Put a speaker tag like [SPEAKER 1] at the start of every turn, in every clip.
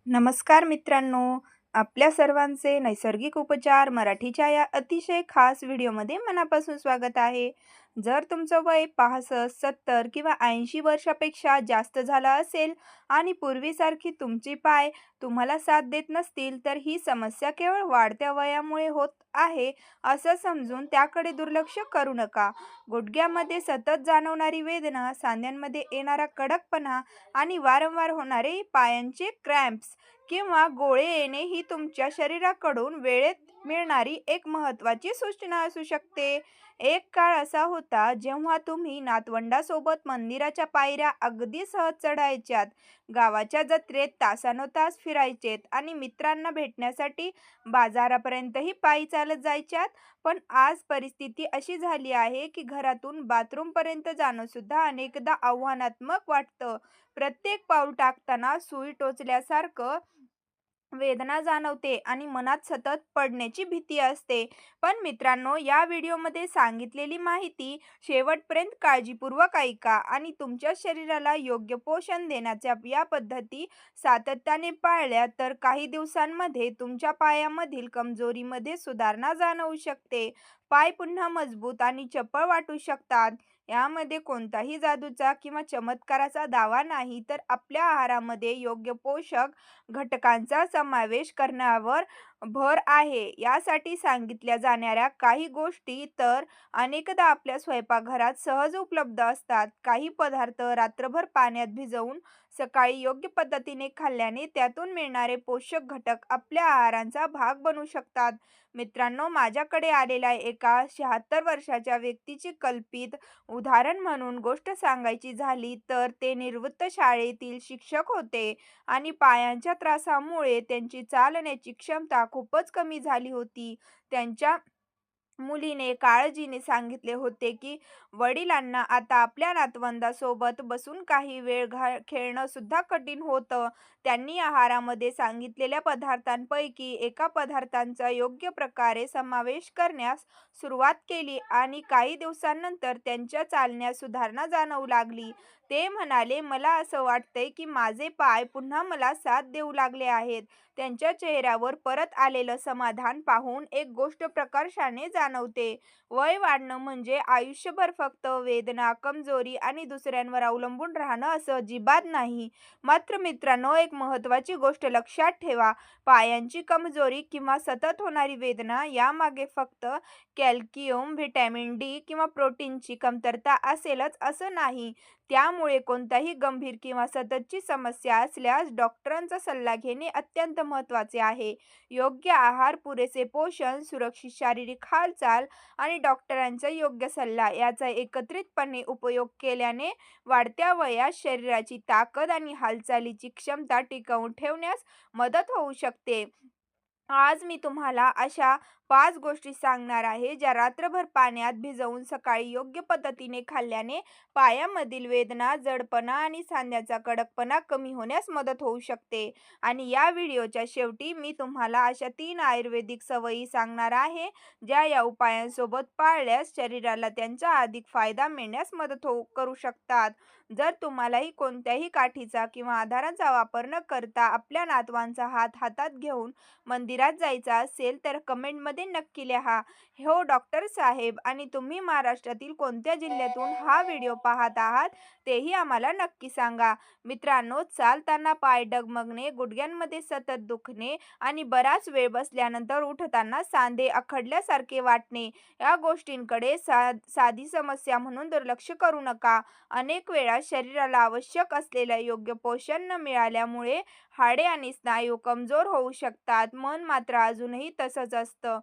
[SPEAKER 1] नमस्कार मित्रांनो, आपल्या सर्वांचे नैसर्गिक उपचार मराठीच्या या अतिशय खास व्हिडिओमध्ये मनापासून स्वागत आहे. जर तुमचं वय 65, 70 किंवा 80 वर्षापेक्षा जास्त झालं असेल आणि पूर्वीसारखी तुमची पाय तुम्हाला साथ देत नसतील, तर ही समस्या केवळ वाढत्या वयामुळे होत आहे असं समजून त्याकडे दुर्लक्ष करू नका. गुडघ्यामध्ये सतत जाणवणारी वेदना, सांध्यांमध्ये येणारा कडकपणा आणि वारंवार होणारे पायांचे क्रॅम्प्स किंवा गोळे येणे ही तुमच्या शरीराकडून वेळेत मिळणारी एक महत्त्वाची सूचना असू शकते. एक काळ असा होता जेव्हा तुम्ही नातवंडासोबत मंदिराच्या पायऱ्या अगदी सहज चढायच्यात, गावाच्या जत्रेत तासनतास फिरायचेत आणि मित्रांना भेटण्यासाठी बाजारापर्यंतही पायी चालत जायच्यात. पण आज परिस्थिती अशी झाली आहे की घरातून बाथरूमपर्यंत जाणं सुद्धा अनेकदा आव्हानात्मक वाटतं. प्रत्येक पाऊल टाकताना सुई टोचल्यासारखं वेदना जाणवते आणि मनात सतत पडण्याची भीती असते. पण मित्रांनो, या व्हिडिओमध्ये सांगितलेली माहिती शेवटपर्यंत काळजीपूर्वक ऐका आणि तुमच्या शरीराला योग्य पोषण देण्याच्या या पद्धती सातत्याने पाळल्या तर काही दिवसांमध्ये तुमच्या पायामधील कमजोरीमध्ये सुधारणा जाणवू शकते. पाय पुन्हा मजबूत आणि चपळ वाटू शकतात. यामध्ये कोणताही जादूचा किंवा चमत्काराचा दावा नाही, तर आपल्या आहारामध्ये योग्य पोषक घटकांचा समावेश करण्यावर भर आहे. यासाठी सांगितल्या जाणाऱ्या काही गोष्टी तर अनेकदा आपल्या स्वयंपाकघरात सहज उपलब्ध असतात. काही पदार्थ रात्रभर पाण्यात भिजवून सकाळी योग्य पद्धतीने खाल्ल्याने त्यातून मिळणारे पोषक घटक आपल्या आहाराचा भाग बनू शकतात. मित्रांनो, माझ्याकडे आलेल्या एका 76 वर्षाच्या व्यक्तीची कल्पित उदाहरण म्हणून गोष्ट सांगायची झाली तर ते निवृत्त शाळेतील शिक्षक होते आणि पायांच्या त्रासामुळे त्यांची चालण्याची क्षमता खूपच कमी झाली होती. त्यांच्या मुलीने काळजीने सांगितले होते की वडिलांना आता आपल्या नातवंडासोबत बसून काही वेळ खेळणं सुद्धा कठीण होतं. त्यांनी आहारामध्ये सांगितलेल्या पदार्थांपैकी एका पदार्थांचा योग्य प्रकारे समावेश करण्यास सुरुवात केली आणि काही दिवसांनंतर त्यांच्या चालण्यात सुधारणा जाणवू लागली. ते म्हणाले, "मला असं वाटतंय की माझे पाय पुन्हा मला साथ देऊ लागले आहेत." त्यांच्या चेहऱ्यावर परत आलेलं समाधान पाहून एक गोष्ट प्रकर्षाने जाणवते. वय वाढणं म्हणजे आयुष्यभर फक्त वेदना, कमजोरी आणि दुसऱ्यांवर अवलंबून राहणं असं अजिबात नाही. मात्र मित्रांनो, एक महत्त्वाची गोष्ट लक्षात ठेवा. पायांची कमजोरी किंवा सतत होणारी वेदना यामागे फक्त कॅल्शियम, व्हिटॅमिन डी किंवा प्रोटीनची कमतरता असेलच असं नाही. त्यामुळे कोणताही गंभीर किंवा सततची समस्या असल्यास डॉक्टरांचा सल्ला घेणे अत्यंत महत्त्वाचे आहे. योग्य आहार, पुरेसे पोषण, सुरक्षित शारीरिक हालचाल आणि डॉक्टरांचा योग्य सल्ला याचा एकत्रितपणे उपयोग केल्याने वाढत्या वयात शरीराची ताकद आणि हालचालीची क्षमता टिकवून ठेवण्यास मदत होऊ शकते. आज मी तुम्हाला अशा 5 गोष्टी सांगणार आहे, ज्या रात्रभर पाण्यात भिजवून सकाळी योग्य पद्धतीने खाल्ल्याने पायामधील वेदना, जडपणा आणि सांध्याचा कडकपणा कमी होण्यास मदत होऊ शकते. आणि या व्हिडिओच्या शेवटी मी तुम्हाला अशा 3 आयुर्वेदिक सवयी सांगणार आहे, ज्या या उपायांसोबत पाळल्यास शरीराला त्यांचा अधिक फायदा मिळण्यास मदत करू शकतात. जर तुम्हालाही कोणत्याही काठीचा किंवा आधाराचा वापर न करता आपल्या नातवांचा हात हातात घेऊन मंदिरात जायचं असेल तर कमेंटमध्ये नक्की लिहा, "हो डॉक्टर साहेब" आणि तुम्ही महाराष्ट्रातील कोणत्या जिल्ह्यातून हा व्हिडिओ पाहत आहात तेही आम्हाला नक्की सांगा. मित्रांनो, चालताना पाय डगमगणे, गुडघ्यांमध्ये सतत दुखणे आणि बराच वेळ बसल्यानंतर उठताना सांधे आखडल्यासारखे वाटणे या गोष्टींकडे साधी समस्या म्हणून दुर्लक्ष करू नका. अनेक वेळा शरीराला आवश्यक असलेलं योग्य पोषण न मिळाल्यामुळे हाडे आणि स्नायू कमजोर होऊ शकतात. मन मात्र अजूनही तसंच असतं.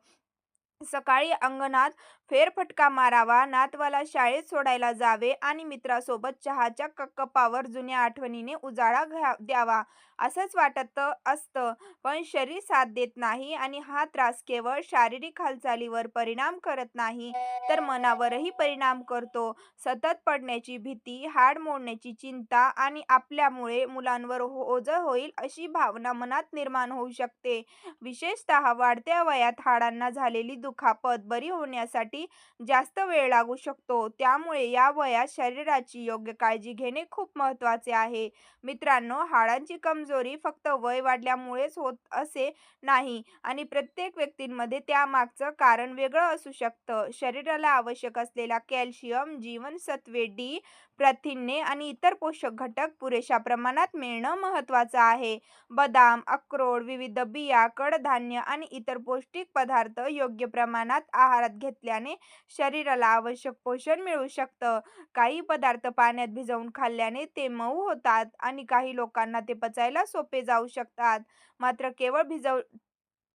[SPEAKER 1] सकाळी अंगणात फेरफटका मारावा, नातवाला शाळेत सोडायला जावे आणि मित्रासोबत चहाच्या कपावर जुन्या आठवणीने उजाळा द्यावा असंच वाटत असतं. पण शरीर साथ देत नाही आणि हा त्रास केवळ शारीरिक हालचालीवर परिणाम करत नाही, तर मनावरही परिणाम करतो. सतत पडण्याची भीती, हाड मोडण्याची चिंता आणि आपल्यामुळे मुलांवर ओझं होईल अशी भावना मनात निर्माण होऊ शकते. विशेषतः वाढत्या वयात हाडांना झालेली दुखापत बरी होण्यासाठी जास्त वेळ लागू शकतो. त्यामुळे या वयात शरीराची योग्य काळजी घेणे खूप महत्त्वाचे आहे. मित्रांनो, हाडांची कमजोरी फक्त वय वाढल्यामुळेच होत असे नाही आणि प्रत्येक व्यक्तीमध्ये त्यामागचं कारण वेगळं असू शकतं. शरीराला आवश्यक असलेला कॅल्शियम, जीवनसत्वे डी, प्रथिने आणि इतर पोषक घटक पुरेशा प्रमाणात मिळणं महत्त्वाचं आहे. बदाम, अक्रोड, विविध बिया, कडधान्य आणि इतर पौष्टिक पदार्थ योग्य प्रमाणात आहारात घेतल्याने शरीराला आवश्यक पोषण मिळू शकतं. काही पदार्थ पाण्यात भिजवून खाल्ल्याने ते मऊ होतात आणि काही लोकांना ते पचायला सोपे जाऊ शकतात. मात्र केवळ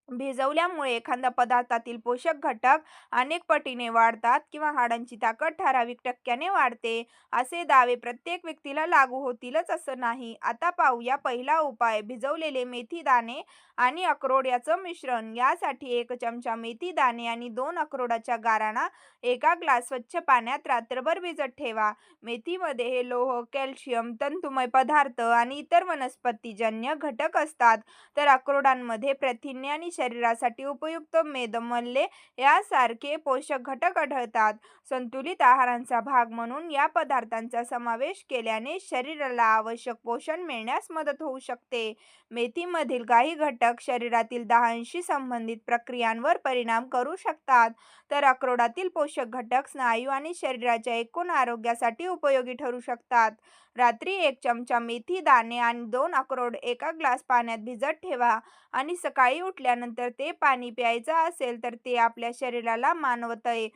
[SPEAKER 1] भिजवल्यामुळे एखाद्या पदार्थातील पोषक घटक अनेक पटीने वाढतात किंवा हाडांची ताकद ठराविक टक्क्याने वाढते, असे दावे प्रत्येक व्यक्तीला लागू होतीलच असं नाही. आता पाहूया पहिला उपाय, भिजवलेले मेथी दाणे आणि अक्रोड याचं मिश्रण. यासाठी 1 चमचा मेथी दाणे आणि 2 अक्रोडाच्या गाराणा एका ग्लास स्वच्छ पाण्यात रात्रभर भिजत ठेवा. मेथीमध्ये हे लोह, कॅल्शियम, तंतुमय पदार्थ आणि इतर वनस्पतीजन्य घटक असतात, तर अक्रोडांमध्ये प्रथिने आणि शरीरासाठी उपयुक्त मेदमल्ले यासारखे पोषक घटक आढळतात. संतुलित आहाराचा भाग म्हणून या पदार्थांचा समावेश केल्याने शरीराला आवश्यक पोषण मिळण्यास मदत होऊ शकते. मेथीमधील काही घटक शरीरातील दहांशी संबंधित प्रक्रियांवर परिणाम करू शकतात, तर अक्रोडातील पोषक घटक स्नायू आणि शरीराच्या एकूण आरोग्यासाठी उपयोगी ठरू शकतात. रात्री 1 चमचा मेथी दाणे आणि 2 अक्रोड एका ग्लास पाण्यात भिजत ठेवा आणि सकाळी उठल्यानंतर ते पाणी प्यायचं असेल तर ते आपल्या शरीराला मानवतंय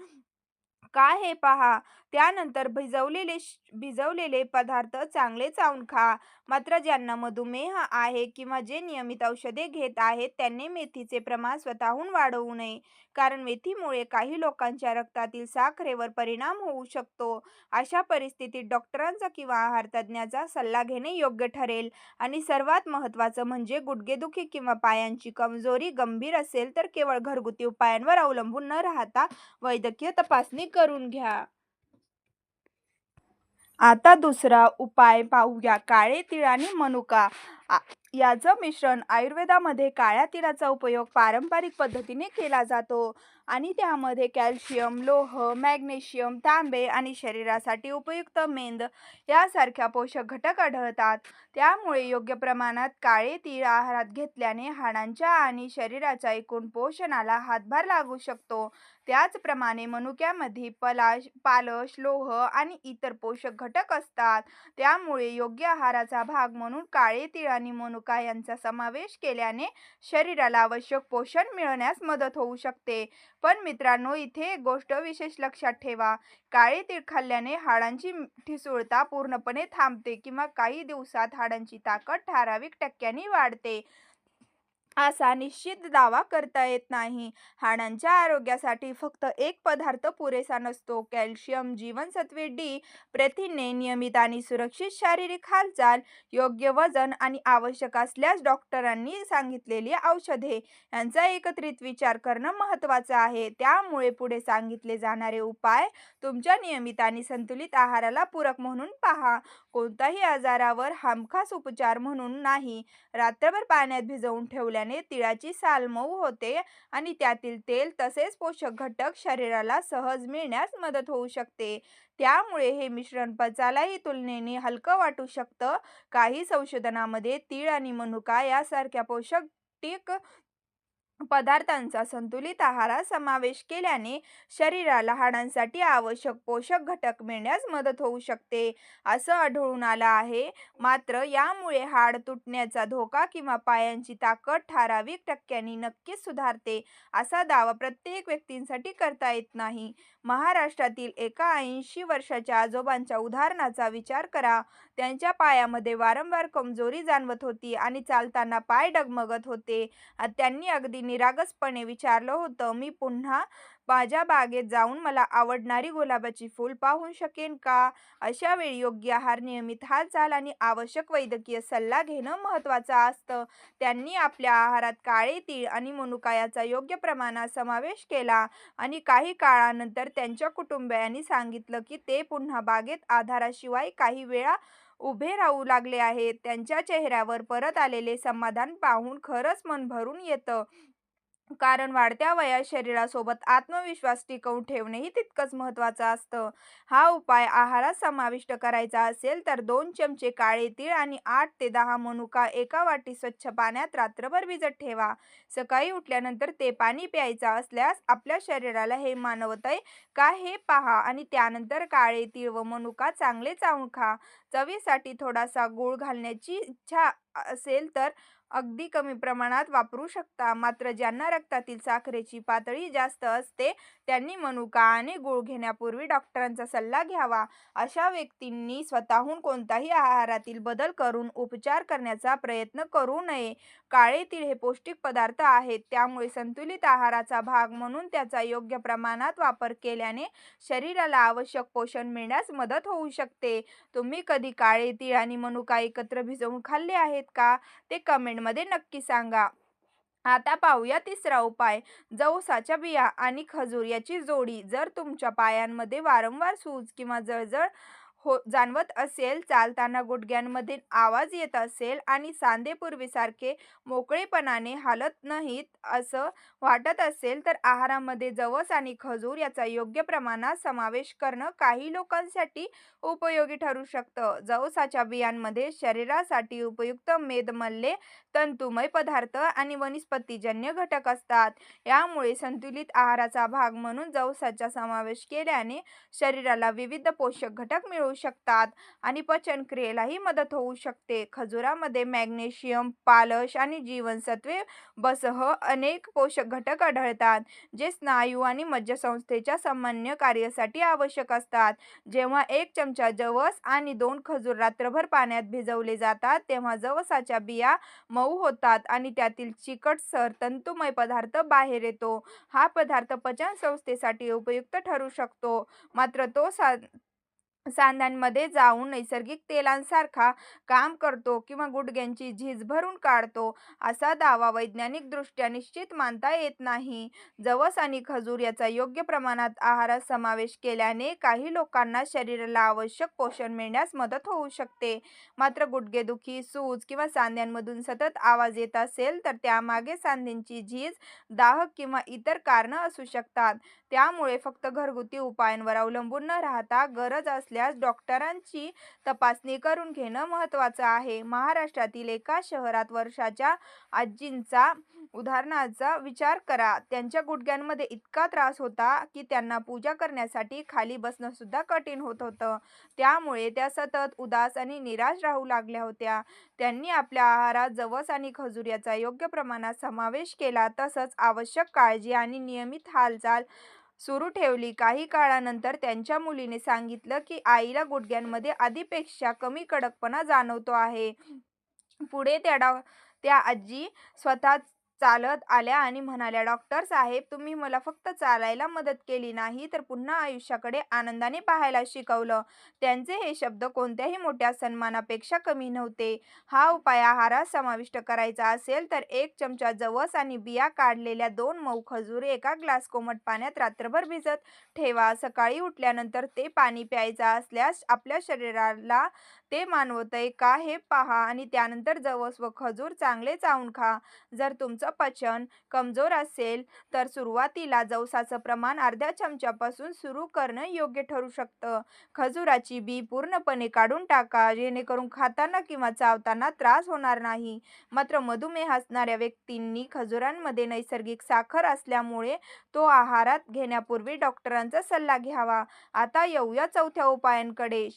[SPEAKER 1] का हे पहा. त्यानंतर भिजवलेले पदार्थ चांगले चावून खा. मात्र ज्यांना मधुमेह आहे किंवा जे नियमित औषधे घेत आहेत त्यांनी मेथीचे प्रमाण स्वतःहून वाढवू नये, कारण मेथीमुळे काही लोकांच्या रक्तातील साखरेवर परिणाम होऊ शकतो. अशा परिस्थितीत डॉक्टरांचा किंवा आहार तज्ज्ञाचा सल्ला घेणे योग्य ठरेल. आणि सर्वात महत्त्वाचं म्हणजे गुडघेदुखी किंवा पायांची कमजोरी गंभीर असेल तर केवळ घरगुती उपायांवर अवलंबून न राहता वैद्यकीय तपासणी करून घ्या. आता दुसरा उपाय पाहूया, काळे तीळ आणि मनुका याचं मिश्रण. आयुर्वेदामध्ये काळ्या तिळाचा उपयोग पारंपरिक पद्धतीने केला जातो आणि त्यामध्ये कॅल्शियम, लोह, मॅग्नेशियम, तांबे आणि शरीरासाठी उपयुक्त मेद यासारख्या पोषक घटक आढळतात. त्यामुळे योग्य प्रमाणात काळे तीळ आहारात घेतल्याने हाडांच्या आणि शरीराच्या एकूण पोषणाला हातभार लागू शकतो. त्याचप्रमाणे मनुक्यामध्ये पालश, लोह आणि इतर पोषक घटक असतात. त्यामुळे योग्य आहाराचा भाग म्हणून काळे तीळ आणि मनुका यांचा समावेश केल्याने शरीराला आवश्यक पोषण मिळण्यास मदत होऊ शकते. पण मित्रांनो, इथे एक गोष्ट विशेष लक्षात ठेवा, काळे तीळ खाल्ल्याने हाडांची ठिसूळता पूर्णपणे थांबते किंवा काही दिवसात हाडांची ताकद ठराविक टक्क्यांनी वाढते असा निश्चित दावा करता येत नाही. हाडांच्या आरोग्यासाठी फक्त एक पदार्थ पुरेसा नसतो. कॅल्शियम, जीवनसत्वे डी, प्रथिने, नियमित आणि सुरक्षित शारीरिक हालचाल, योग्य वजन आणि आवश्यक असल्यास डॉक्टरांनी सांगितलेली औषधे यांचा एकत्रित विचार करणं महत्त्वाचं आहे. त्यामुळे पुढे सांगितले जाणारे उपाय तुमच्या नियमित आणि संतुलित आहाराला पूरक म्हणून पहा. कोणत्याही आजारावर हमखास उपचार म्हणून नाही. रात्रभर पाण्यात भिजवून ठेवल्याने तिळाची साल मऊ होते आणि त्यातील तेल तसेच पोषक घटक शरीराला सहज मिळण्यास मदत होऊ शकते. त्यामुळे हे मिश्रण पचायलाही तुलनेने हलकं वाटू शकतं. काही संशोधनामध्ये तीळ आणि मनुका यासारख्या पौष्टिक पदार्थांचा संतुलित आहारात समावेश केल्याने शरीराला हाडांसाठी आवश्यक पोषक घटक मिळण्यास मदत होऊ शकते, असं आढळून आलं आहे. मात्र यामुळे हाड तुटण्याचा धोका किंवा पायांची ताकद ठराविक टक्क्यांनी नक्कीच सुधारते, असा दावा प्रत्येक व्यक्तीसाठी करता येत नाही. महाराष्ट्रातील एका 80 वर्षाच्या आजोबांच्या उदाहरणाचा विचार करा. त्यांच्या पायामध्ये वारंवार कमजोरी जाणवत होती आणि चालताना पाय डगमगत होते. त्यांनी अगदी निरागसपणे विचारलं होतं, मी पुन्हा माझ्या बागेत जाऊन मला आवडणारी गुलाबाची फूल पाहू शकेन का? अशा वेळी योग्य आहार, नियमित हालचाल आणि आवश्यक वैद्यकीय सल्ला घेणं महत्त्वाचं असतं. त्यांनी आपल्या आहारात काळे तीळ आणि मनुका याचा योग्य प्रमाणात समावेश केला आणि काही काळानंतर त्यांच्या कुटुंबियांनी सांगितलं की ते पुन्हा बागेत आधाराशिवाय काही वेळा उभे राहू लागले आहेत. त्यांच्या चेहऱ्यावर परत आलेले समाधान पाहून खरंच मन भरून येतं. कारण वाढत्या वयात शरीरासोबत आत्मविश्वास टिकवून ठेवणेही तितकंच महत्त्वाचं असतं. हा उपाय आहारात समाविष्ट करायचा असेल तर 2 चमचे काळे तीळ आणि 8 ते 10 मनुका एका वाटी स्वच्छ पाण्यात रात्रभर भिजत ठेवा. सकाळी उठल्यानंतर ते पाणी प्यायचं असल्यास आपल्या शरीराला हे मानवतंय का हे पहा आणि त्यानंतर काळे तीळ व मनुका चांगले चावून खा. चवीसाठी थोडासा गूळ घालण्याची इच्छा असेल तर अगदी कमी प्रमाणात वापरू शकता. मात्र ज्यांना रक्तातील साखरेची पातळी जास्त असते, त्यांनी मनुका आणि गूळ घेण्यापूर्वी डॉक्टरांचा सल्ला घ्यावा. अशा व्यक्तींनी स्वतःहून कोणताही आहारातील बदल करून उपचार करण्याचा प्रयत्न करू नये. काळे तीळ हे पौष्टिक पदार्थ आहेत, त्यामुळे संतुलित आहाराचा भाग म्हणून त्याचा योग्य प्रमाणात वापर केल्याने शरीराला आवश्यक पोषण मिळण्यास मदत होऊ शकते. तुम्ही कधी काळे तीळ आणि मनुका एकत्र भिजवून खाल्ले आहेत का? ते कमेंटमध्ये नक्की सांगा. आता पाहूया तिसरा उपाय. जवसाच्या बिया आणि खजूर याची जोडी. जर तुमच्या पायांमध्ये वारंवार सूज किंवा जळजळ जाणवत असेल, चालताना गुडघ्यांमध्ये आवाज येत असेल आणि सांधे पूर्वीसारखे मोकळेपणाने हालत नाहीत असं वाटत असेल, तर आहारामध्ये जवस आणि खजूर याचा योग्य प्रमाणात समावेश करणं काही लोकांसाठी उपयोगी ठरू शकतं. जवसाच्या बियांमध्ये शरीरासाठी उपयुक्त मेदमल्ले, तंतुमय पदार्थ आणि वनस्पतीजन्य घटक असतात. यामुळे संतुलित आहाराचा भाग म्हणून जवसाचा समावेश केल्याने शरीराला विविध पोषक घटक मिळू शकतात आणि पचनक्रियेलाही मदत होऊ शकते. खजुरामध्ये मॅग्नेशियम, पालश आणि जीवनसत्वे बसह अनेक पोषक घटक आढळतात, जे स्नायू आणि मज्जासंस्थेच्या सामान्य कार्यासाठी आवश्यक असतात. जेव्हा 1 चमचा जवस आणि 2 खजूर रात्रभर पाण्यात भिजवले जातात, तेव्हा जवसाच्या बिया मऊ होतात आणि त्यातील चिकटसर तंतुमय पदार्थ बाहेर येतो. हा पदार्थ पचनसंस्थेसाठी उपयुक्त ठरू शकतो, मात्र तो सांध्यांमध्ये जाऊन नैसर्गिक तेलांसारखा काम करतो किंवा गुडघ्यांची झीज भरून काढतो, असा दावा वैज्ञानिकदृष्ट्या निश्चित मानता येत नाही. जवस आणि खजूर याचा योग्य प्रमाणात आहारात समावेश केल्याने काही लोकांना शरीराला आवश्यक पोषण मिळण्यास मदत होऊ शकते. मात्र गुडघेदुखी, सूज किंवा सांध्यांमधून सतत आवाज येत असेल, तर त्यामागे सांधेची झीज, दाह किंवा इतर कारणं असू शकतात. त्यामुळे फक्त घरगुती उपायांवर अवलंबून न राहता गरज असल्यास डॉक्टरांची तपासणी करून घेणं महत्त्वाचं आहे. महाराष्ट्रातील एका शहरात वर्षाच्या आजींचा उदाहरणाचा विचार करा. त्यांच्या गुडघ्यांमध्ये इतका त्रास होता की त्यांना पूजा करण्यासाठी खाली बसणं सुद्धा कठीण होत होतं. त्यामुळे त्या सतत उदास आणि निराश राहू लागल्या होत्या. त्यांनी आपल्या आहारात जवस आणि खजूर याचा योग्य प्रमाणात समावेश केला, तसंच आवश्यक काळजी आणि नियमित हालचाल सुरू ठेवली. काही काळानंतर त्यांच्या मुलीने सांगितलं की आईला गुडघ्यांमध्ये आधीपेक्षा कमी कडकपणा जाणवतो आहे. पुढे त्या आजी स्वतः चालत आल्या आणि म्हणाल्या, "डॉक्टर साहेब, तुम्ही मला फक्त चालायला मदत केली नाही, तर पुन्हा आयुष्याकडे आनंदाने पाहायला शिकवलं." त्यांचे हे शब्द कोणत्याही मोठ्या सन्मानापेक्षा कमी नव्हते. हा उपाय आहारात समाविष्ट करायचा असेल तर 1 चमचा जवस आणि बिया काढलेल्या 2 मऊ खजूर एका ग्लास कोमट पाण्यात रात्रभर भिजत ठेवा. सकाळी उठल्यानंतर ते पाणी प्यायचं असल्यास आपल्या शरीराला ते मानवतंय का हे पहा आणि त्यानंतर जवस व खजूर चांगले चावून खा. जर तुमचं पचन कमजोर असेल, तर सुरुवातीला जवसाचं प्रमाण अर्ध्या चमच्यापासून सुरू करणं योग्य ठरू शकतं. खजुराची बी पूर्णपणे काढून टाका, जेणेकरून खाताना किंवा चावताना त्रास होणार नाही. मात्र मधुमेह असणाऱ्या व्यक्तींनी खजुरांमध्ये नैसर्गिक साखर असल्यामुळे तो आहारात घेण्यापूर्वी डॉक्टरांचा सल्ला घ्यावा. आता येऊया चौथ्या उपायांकडे.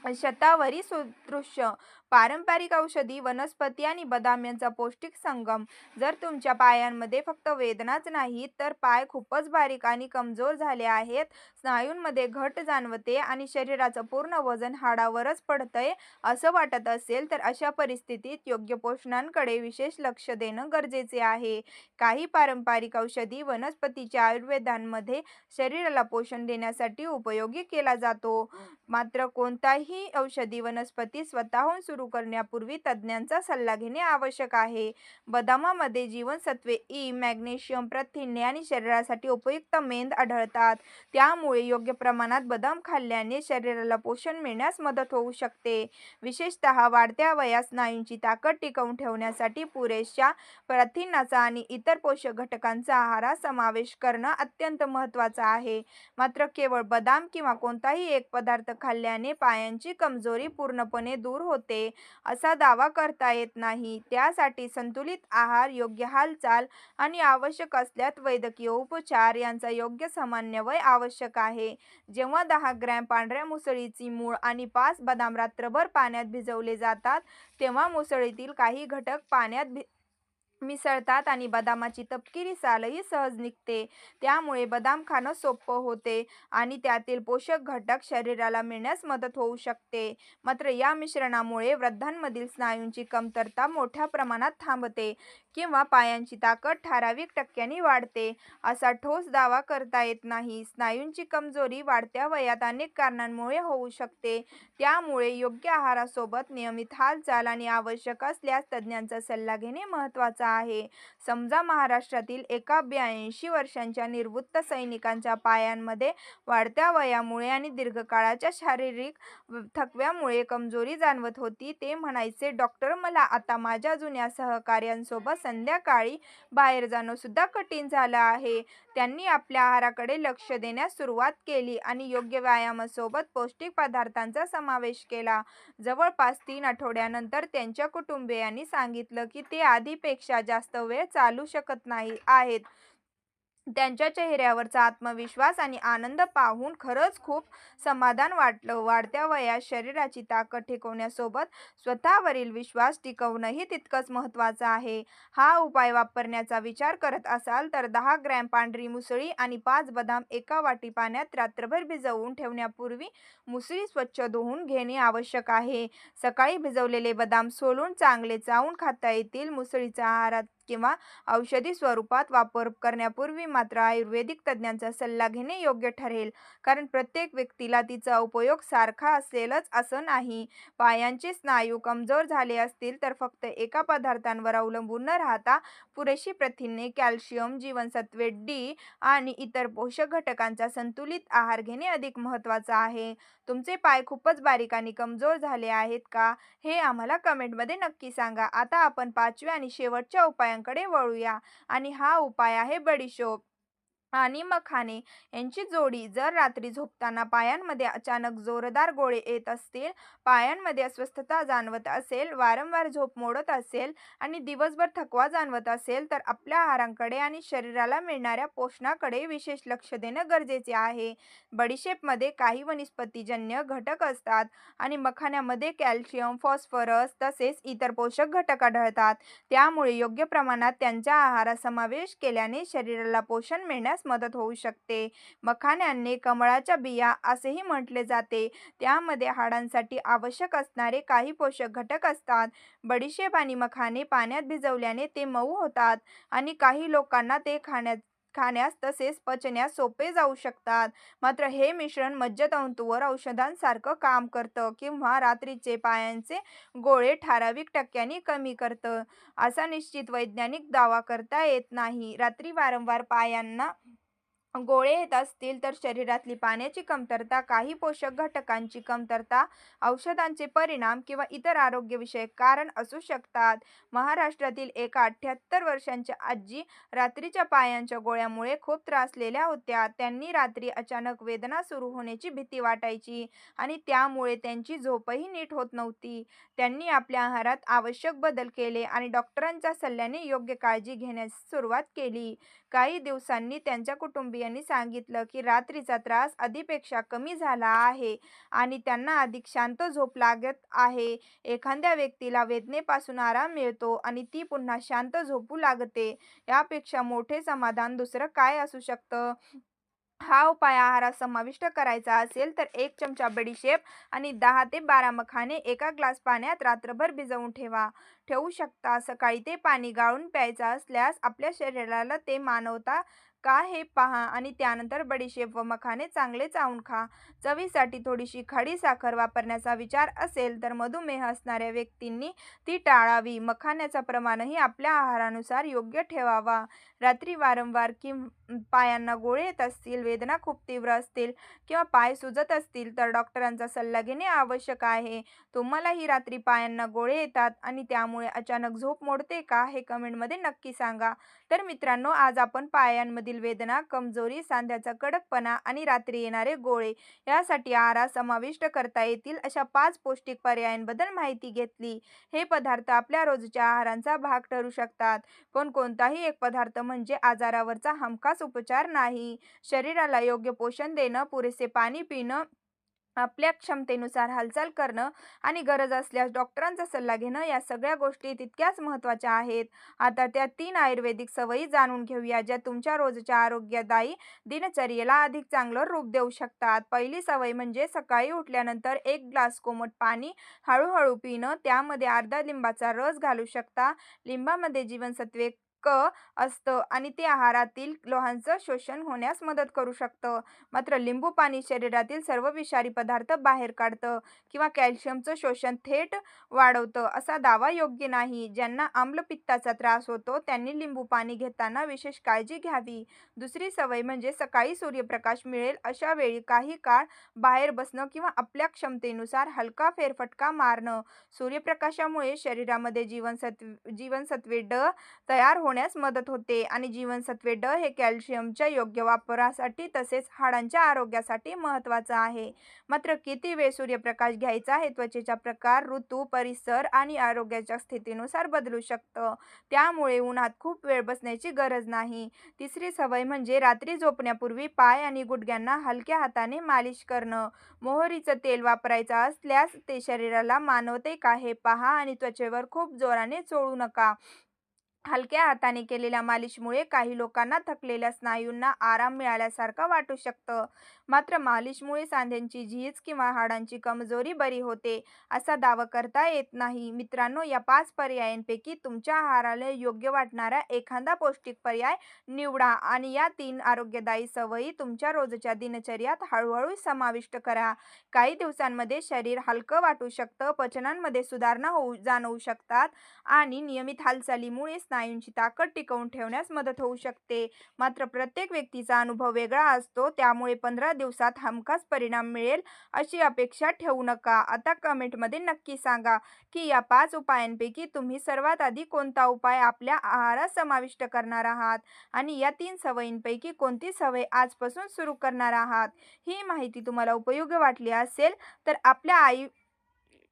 [SPEAKER 1] शतावरी सदृश्य पारंपरिक औषधी वनस्पती आणि बदाम यांचा पौष्टिक संगम. जर तुमच्या पायांमध्ये फक्त वेदनाच नाहीत, तर पाय खूपच बारीक आणि कमजोर झाले आहेत, स्नायूंमध्ये घट जाणवते आणि शरीराचं पूर्ण वजन हाडावरच पडतंय असं वाटत असेल, तर अशा परिस्थितीत योग्य पोषणाकडे विशेष लक्ष देणं गरजेचे आहे. काही पारंपरिक औषधी वनस्पतीच्या आयुर्वेदामध्ये शरीराला पोषण देण्यासाठी उपयोगी केला जातो. मात्र कोणताही औषधी वनस्पती स्वतःहून सुरू सुरू करण्यापूर्वी तज्ज्ञांचा सल्ला घेणे आवश्यक आहे. बदामामध्ये जीवनसत्वे ई, मॅग्नेशियम, प्रथिने आणि शरीरासाठी उपयुक्त मेद आढळतात. त्यामुळे योग्य प्रमाणात बदाम खाल्ल्याने शरीराला पोषण मिळण्यास मदत होऊ शकते. विशेषतः वाढत्या वयात स्नायूंची ताकद टिकवून ठेवण्यासाठी पुरेशा प्रथिनांचा आणि इतर पोषक घटकांचा आहारात समावेश करणं अत्यंत महत्त्वाचं आहे. मात्र केवळ बदाम किंवा कोणताही एक पदार्थ खाल्ल्याने पायांची कमजोरी पूर्णपणे दूर होते असा दावा करता येत नाही. त्यासाठी संतुलित आहार, योग्य हालचाल आणि आवश्यक असल्यास वैद्यकीय उपचार यांचा योग्य समन्वय आवश्यक आहे. जेव्हा 10 ग्रॅम पांढऱ्या मुसळीची मूळ आणि 5 बदाम रात्रभर पाण्यात भिजवले जातात, तेव्हा मुसळीतील काही घटक पाण्यात मिसळतात आणि बदामाची तपकिरी सालही सहज निघते. त्यामुळे बदाम खाणं सोपं होते आणि त्यातील पोषक घटक शरीराला मिळण्यास मदत होऊ शकते. मात्र या मिश्रणामुळे वृद्धांमधील स्नायूंची कमतरता मोठ्या प्रमाणात थांबते किंवा पायांची ताकद ठराविक टक्क्यांनी वाढते, असा ठोस दावा करता येत नाही. स्नायूंची कमजोरी वाढत्या वयात अनेक कारणांमुळे होऊ शकते. त्यामुळे योग्य आहारासोबत नियमित हालचाल आणि आवश्यक असल्यास तज्ज्ञांचा सल्ला घेणे महत्त्वाचं आहे. समजा महाराष्ट्रातील एका 82 वर्षांच्या निवृत्त सैनिकाच्या पायांमध्ये वाढत्या वयामुळे आणि दीर्घकाळाच्या शारीरिक थकव्यामुळे कमजोरी जाणवत होती. ते म्हणायचे, "डॉक्टर, मला आता माझ्या जुन्या सहकाऱ्यांसोबत संध्याकाळी बाहेर जाणं सुद्धा कठीण झालं आहे." त्यांनी आपल्या आहाराकडे लक्ष देण्यास सुरुवात केली आणि योग्य व्यायामासोबत पौष्टिक पदार्थांचा समावेश केला. जवळपास 3 आठवड्यानंतर त्यांच्या कुटुंबियांनी सांगितलं की ते आधीपेक्षा जास्त वेळ चालू शकत नाही आहेत. त्यांच्या चेहऱ्यावरचा आत्मविश्वास आणि आनंद पाहून खरंच खूप समाधान वाटलं. वाढत्या वयात शरीराची ताकद टिकवण्यासोबत स्वतःवरील विश्वास टिकवणंही तितकंच महत्त्वाचं आहे. हा उपाय वापरण्याचा विचार करत असाल तर 10 ग्रॅम पांढरी मुसळी आणि 5 बदाम एका वाटी पाण्यात रात्रभर भिजवून ठेवण्यापूर्वी मुसळी स्वच्छ धुवून घेणे आवश्यक आहे. सकाळी भिजवलेले बदाम सोलून चांगले चावून खाता येतील. मुसळीचा आहारात किंवा औषधी स्वरूपात वापर करण्यापूर्वी मात्र आयुर्वेदिक तज्ज्ञांचा सल्ला घेणे योग्य ठरेल, कारण प्रत्येक व्यक्तीला तिचा उपयोग सारखा असेलच असं नाही. पायांचे स्नायू कमजोर झाले असतील तर फक्त एका पदार्थांवर अवलंबून न राहता पुरेशी प्रथिने, कॅल्शियम, जीवनसत्वे डी आणि इतर पोषक घटकांचा संतुलित आहार घेणे अधिक महत्त्वाचं आहे. तुमचे पाय खूपच बारीक आणि कमजोर झाले आहेत का? हे आम्हाला कमेंटमध्ये नक्की सांगा. आता आपण 5व्या आणि शेवटच्या उपायांकडे वळूया आणि हा उपाय आहे बडीशोप आणि मखाने यांची जोडी. जर रात्री झोपताना पायांमध्ये अचानक जोरदार गोळे येत असतील, पायांमध्ये अस्वस्थता जाणवत असेल, वारंवार झोप मोडत असेल आणि दिवसभर थकवा जाणवत असेल, तर आपल्या आहाराकडे आणि शरीराला मिळणाऱ्या पोषणाकडे विशेष लक्ष देणं गरजेचे आहे. बडीशेपमध्ये काही वनस्पतीजन्य घटक असतात आणि मखाण्यामध्ये कॅल्शियम, फॉस्फरस तसेच इतर पोषक घटक आढळतात. त्यामुळे योग्य प्रमाणात त्यांचा आहारात समावेश केल्याने शरीराला पोषण मिळण्यास मदत होऊ शकते. मखाण्यांना कमळाच्या बिया असेही म्हटले जाते. त्यामध्ये हाडांसाठी आवश्यक असणारे काही पोषक घटक असतात. बडीशेप आणि मखाणे पाण्यात भिजवल्याने ते मऊ होतात आणि काही लोकांना ते खाण्यास तसेच पचण्यास सोपे जाऊ शकतात. मात्र हे मिश्रण मज्जातंतूवर औषधांसारखं काम करतं किंवा रात्रीचे पायांचे गोळे ठराविक टक्क्यांनी कमी करतं, असा निश्चित वैज्ञानिक दावा करता येत नाही. रात्री वारंवार पायांना गोळे येत असतील तर शरीरातली पाण्याची कमतरता, काही पोषक घटकांची कमतरता, औषधांचे परिणाम किंवा इतर आरोग्यविषयक कारण असू शकतात. महाराष्ट्रातील एका 78 वर्षांच्या आजी रात्रीच्या पायांच्या गोळ्यामुळे खूप त्रासलेल्या होत्या. त्यांनी रात्री अचानक वेदना सुरू होण्याची भीती वाटायची आणि त्यामुळे त्यांची झोपही नीट होत नव्हती. त्यांनी आपल्या आहारात आवश्यक बदल केले आणि डॉक्टरांच्या सल्ल्याने योग्य काळजी घेण्यास सुरुवात केली. काही दिवसांनी त्यांच्या कुटुंबियांनी सांगितलं की रात्रीचा त्रास आधीपेक्षा कमी झाला आहे आणि त्यांना अधिक शांत झोप लागत आहे. एखाद्या व्यक्तीला वेदनेपासून आराम मिळतो आणि ती पुन्हा शांत झोपू लागते. यापेक्षा मोठे समाधान दुसरं काय असू शकतं? हा उपाय आहारात समाविष्ट करायचा असेल तर 1 चमचा बडीशेप आणि 10 ते 12 मखाने एका ग्लास पाण्यात रात्रभर भिजवून ठेवा. ठेवू शकता. सकाळी ते पाणी गाळून प्यायचं असल्यास आपल्या शरीराला ते मानवता का हे पहा आणि त्यानंतर बडीशेप व मखाने चांगले चावून खा. चवीसाठी थोडीशी खडी साखर वापरण्याचा विचार असेल तर मधुमेह असणाऱ्या व्यक्तींनी ती टाळावी. मखाण्याचं प्रमाणही आपल्या आहारानुसार योग्य ठेवावा. रात्री वारंवार पायांना गोळे येत असतील, वेदना खूप तीव्र असतील किंवा पाय सुजत असतील तर डॉक्टरांचा सल्ला घेणे आवश्यक आहे. तुम्हालाही रात्री पायांना गोळे येतात आणि त्यामुळे अचानक झोप मोडते का? हे कमेंटमध्ये नक्की सांगा. तर मित्रांनो, आज आपण पायांमधील वेदना, कमजोरी, सांध्याचा कडकपणा आणि रात्री येणारे गोळे यासाठी आहारात समाविष्ट करता येतील अशा 5 पौष्टिक पर्यायांबद्दल माहिती घेतली. हे पदार्थ आपल्या रोजच्या आहाराचा भाग ठरू शकतात, पण कोणताही एक पदार्थ म्हणजे आजारावरचा हमखास उपचार नाही. शरीराला योग्य पोषण देणं, पुरेसे पाणी पिणं, आपल्या क्षमतेनुसार हालचाल करणं आणि गरज असल्यास डॉक्टरांचा सल्ला घेणं या सगळ्या गोष्टी तितक्याच महत्त्वाच्या आहेत. आता त्या 3 आयुर्वेदिक सवयी जाणून घेऊया, ज्या तुमच्या रोजच्या आरोग्यदायी दिनचर्येला अधिक चांगलं रूप देऊ शकतात. पहिली सवय म्हणजे सकाळी उठल्यानंतर 1 ग्लास कोमट पाणी हळूहळू पिणं. त्यामध्ये अर्धा लिंबाचा रस घालू शकता. लिंबामध्ये जीवनसत्वे क असतं आणि ते आहारातील लोहांचं शोषण होण्यास मदत करू शकतं. मात्र लिंबू पाणी शरीरातील सर्व विषारी पदार्थ बाहेर काढतं किंवा कॅल्शियमचं शोषण थेट वाढवतं असा दावा योग्य नाही. ज्यांना आम्लपित्ताचा त्रास होतो त्यांनी लिंबू पाणी घेताना विशेष काळजी घ्यावी. दुसरी सवय म्हणजे सकाळी सूर्यप्रकाश मिळेल अशा वेळी काही काळ बाहेर बसणं किंवा आपल्या क्षमतेनुसार हलका फेरफटका मारणं. सूर्यप्रकाशामुळे शरीरामध्ये जीवनसत्वे ड तयार होण्यास मदत होते आणि जीवनसत्वे ड हे कॅल्शियमच्या योग्य वापरासाठी तसेच हाडांच्या आरोग्यासाठी महत्त्वाचं आहे. मात्र किती वेळ सूर्यप्रकाश घ्यायचा हे त्वचेचा प्रकार, ऋतू, परिसर आणि आरोग्याच्या स्थितीनुसार बदलू शकतं. त्यामुळे उन्हात खूप वेळ बसण्याची गरज नाही. तिसरी सवय म्हणजे रात्री झोपण्यापूर्वी पाय आणि गुडघ्यांना हलक्या हाताने मालिश करणं. मोहरीचं तेल वापरायचं असल्यास ते शरीराला मानवते का हे पहा आणि त्वचेवर खूप जोराने चोळू नका. हलक्या हाताने केलेल्या मालिशमुळे काही लोकांना थकलेल्या स्नायूंना आराम मिळाल्यासारखं वाटू शकतं. मात्र मालिशमुळे सांध्यांची झीज किंवा हाडांची कमजोरी बरी होते असा दावा करता येत नाही. मित्रांनो, या 5 पर्यायांपैकी तुमच्या आहाराला योग्य वाटणारा एखादा पौष्टिक पर्याय निवडा आणि या 3 आरोग्यदायी सवयी तुमच्या रोजच्या दिनचर्यात हळूहळू समाविष्ट करा. काही दिवसांमध्ये शरीर हलकं वाटू शकतं, पचनामध्ये सुधारणा जाणवू शकतात आणि नियमित हालचालीमुळे स्नायूंची ताकद टिकवून ठेवण्यास मदत होऊ शकते. मात्र प्रत्येक व्यक्तीचा अनुभव वेगळा असतो, त्यामुळे 15 दिवसात हमखास परिणाम मिळेल अशी अपेक्षा ठेवू नका. आता कमेंटमध्ये नक्की सांगा की या 5 उपायांपैकी तुम्ही सर्वात आधी कोणता उपाय आपल्या आहारात समाविष्ट करणार आहात आणि या 3 सवयींपैकी कोणती सवय आजपासून सुरू करणार आहात. ही माहिती तुम्हाला उपयोगी वाटली असेल तर आपल्या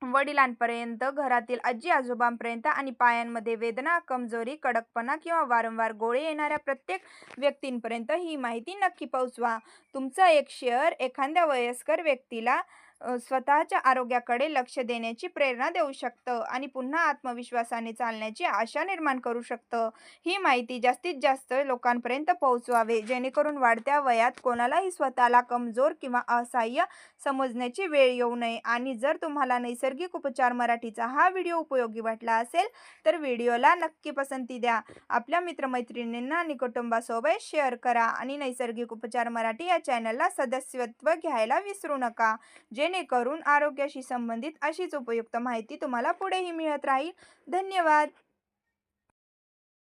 [SPEAKER 1] वडिलांपर्यंत, घरातील आजी-आजोबांपर्यंत आणि पायांमध्ये वेदना, कमजोरी, कडकपणा किंवा वारंवार गोळे येणाऱ्या प्रत्येक व्यक्तींपर्यंत ही माहिती नक्की पोहोचवा. तुमचा एक शेअर एखाद्या वयस्कर व्यक्तीला स्वतःच्या आरोग्याकडे लक्ष देण्याची प्रेरणा देऊ शकतं आणि पुन्हा आत्मविश्वासाने चालण्याची आशा निर्माण करू शकतं. ही माहिती जास्तीत जास्त लोकांपर्यंत पोहोचवावे, जेणेकरून वाढत्या वयात कोणालाही स्वतःला कमजोर किंवा असहाय्य समजण्याची वेळ येऊ नये. आणि जर तुम्हाला नैसर्गिक उपचार मराठीचा हा व्हिडिओ उपयोगी वाटला असेल तर व्हिडिओला नक्की पसंती द्या. आपल्या मित्रमैत्रिणींना आणि कुटुंबासोबत शेअर करा आणि नैसर्गिक उपचार मराठी या चॅनलला सदस्यत्व घ्यायला विसरू नका, जेणेकरून आरोग्याशी संबंधित अशीच उपयुक्त माहिती तुम्हाला पुढेही मिळत राहील. धन्यवाद.